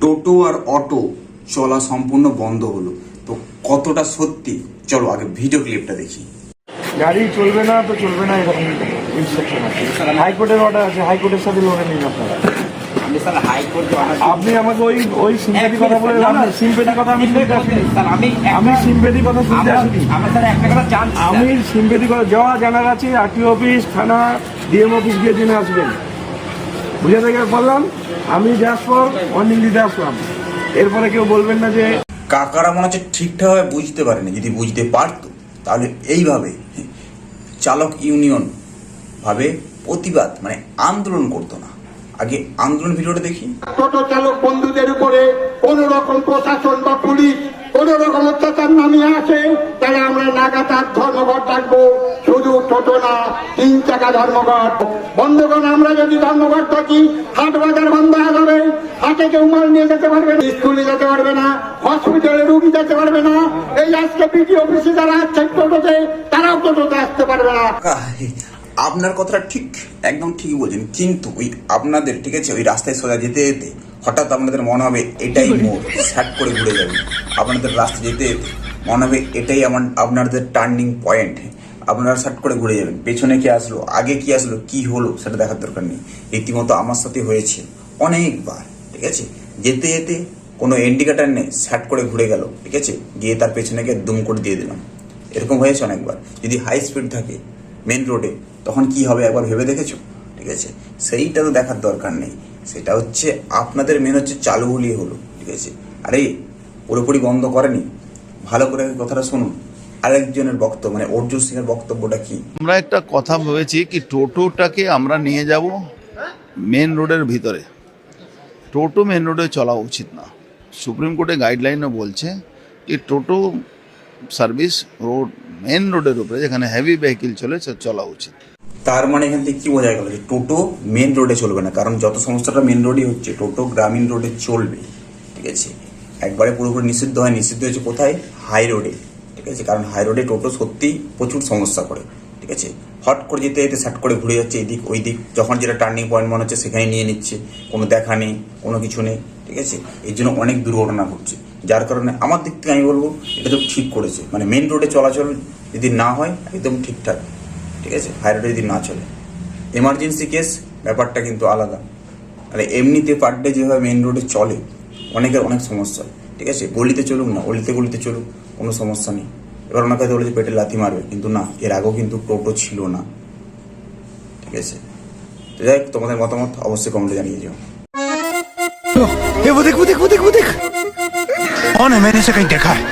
টোটো আর auto চলা সম্পূর্ণ বন্ধ হলো, তো কতটা সত্যি চলো আগে ভিডিও ক্লিপটা দেখি। গাড়ি চলবে না তো চলবে না, এরকম ইনস্ট্রাকশন আছে। হাইকোর্টের অর্ডার আছে, হাইকোর্টের সাথে লড়ে নিন আপনারা। আপনি আমাকে ওই সিম্পেথি কথা বলে সিম্পেথি কথা আমি শুনতে আসিনি। আমি সিম্পেথি কথা শুনতে আসিনি। আমি সিম্পেথি কথা যাওয়া জানার আছে, আরটিও অফিস, থানা, ডিএম অফিস গিয়ে জেনে আসবেন। বুঝে থেকে বললাম আমি যাস পর ওয়ার্নিং দিতে আসলাম, এরপরে কেউ বলবেন না যে কাকারা মনে হচ্ছে ঠিকঠাকভাবে বুঝতে পারেনি। যদি বুঝতে পারতো তাহলে এইভাবে চালক ইউনিয়ন ভাবে প্রতিবাদ মানে আন্দোলন করতো না। আগে আন্দোলন ভিডিওটা দেখি। টোটো চালক বন্ধুদের উপরে কোন রকম প্রশাসন বা পুলিশ কোন রকম অত্যাচার নামিয়ে আসে, তাহলে আমরা লাগাতার ধর্মঘট ডাকবো। শুধু টোটো না, 3 চাকা ধর্মঘট। বন্ধুগণ, আমরা যদি ধর্মঘট থাকি, হাট বাজার বন্ধ হয়ে যাবে, হাটে কেউ মাল নিয়ে যেতে পারবে না, স্কুলে যেতে পারবে না, হসপিটালে রুগী যেতে পারবে না। এই আজকে বিডি অফিসে যারা আসছে টোটোতে, তারাও টোটোতে আসতে পারবে না। আপনার কথাটা ঠিক, একদম ঠিকই বলছেন, কিন্তু ওই আপনাদের ঠিক আছে ওই রাস্তায় সোজা যেতে যেতে হঠাৎ আপনাদের মনে হবে এটাই মোড়, স্যাট করে ঘুরে যাবে। আপনাদের রাস্তা যেতে যেতে মনে হবে এটাই আপনাদের টার্নিং পয়েন্ট, আপনারা স্যাট করে ঘুরে যাবেন। পেছনে কি আসলো, আগে কি আসলো, কি হলো সেটা দেখার দরকার নেই। রীতিমতো আমার সাথে হয়েছে অনেকবার, ঠিক আছে। যেতে যেতে কোনো ইন্ডিকেটার নেই, স্যাট করে ঘুরে গেল, ঠিক আছে, গিয়ে তার পেছনে গিয়ে দুম করে দিয়ে দিলাম। এরকম হয়েছে অনেকবার। যদি হাই স্পিড থাকে মেন রোডে তখন কি হবে একবার ভেবে দেখেছো? ঠিক আছে, সেইটা তো দেখার দরকার নেই। সেটা হচ্ছে আপনাদের মেন হচ্ছে চালু হলেই হলো, ঠিক আছে। আরে পুরোপুরি বন্ধ করেনি, ভালো করে কথাটা শুনুন। আরেকজনের বক্তব্য মানে অর্জুন সিং এর বক্তব্যটা কি। আমরা একটা কথা ভেবেছি কি টোটোটাকে আমরা নিয়ে যাব মেন রোডের ভিতরে। টোটো মেন রোডে চলা উচিত না। সুপ্রিম কোর্টে গাইডলাইনও বলছে কি টোটো সার্ভিস রোড মেন রোডের উপরে যেখানে হেভি ভেহিকেল চলে চলা উচিত। তার মানে এখান থেকে কি বোঝা গেল যে টোটো মেন রোডে চলবে না, কারণ যত সমস্যাটা মেন রোডই হচ্ছে, টোটো গ্রামীণ রোডে চলবে, ঠিক আছে। একবারে পুরোপুরি নিষিদ্ধ হয়, নিষিদ্ধ হয়েছে কোথায়? হাই রোডে, ঠিক আছে। কারণ হাই রোডে টোটো সত্যিই প্রচুর সমস্যা করে, ঠিক আছে। হট করে যেতে যেতে সাট করে ঘুরে যাচ্ছে এদিক ওই দিক, যখন যেটা টার্নিং পয়েন্ট মনে হচ্ছে সেখানে নিয়ে নিচ্ছে, কোনো দেখা নেই, কোনো কিছু নেই, ঠিক আছে। এই জন্য অনেক দুর্ঘটনা ঘটছে, যার কারণে আমার দিক থেকে আমি বলবো এটা তো ঠিক করেছে। মানে মেন রোডে চলাচল যদি না হয় একদম ঠিকঠাক, ঠিক আছে, হাই রোডে যদি না চলে। এমার্জেন্সি কেস ব্যাপারটা কিন্তু আলাদা। তাহলে এমনিতে পার ডে যেভাবে মেন রোডে চলে অনেকের অনেক সমস্যা, ঠিক আছে। গলিতে চলুক না, অলিতে গলিতে চলুক, কোনো সমস্যা নেই। এবার ওনাকে হয়তো বলেছে পেটে লাথি মারবে, কিন্তু না, এর আগেও কিন্তু টোটো ছিল না, ঠিক আছে। তো যাই হোক, তোমাদের মতামত অবশ্যই কমেন্টে জানিয়ে যাও। वो देख कौन है? मैंने इसे कहीं देखा है।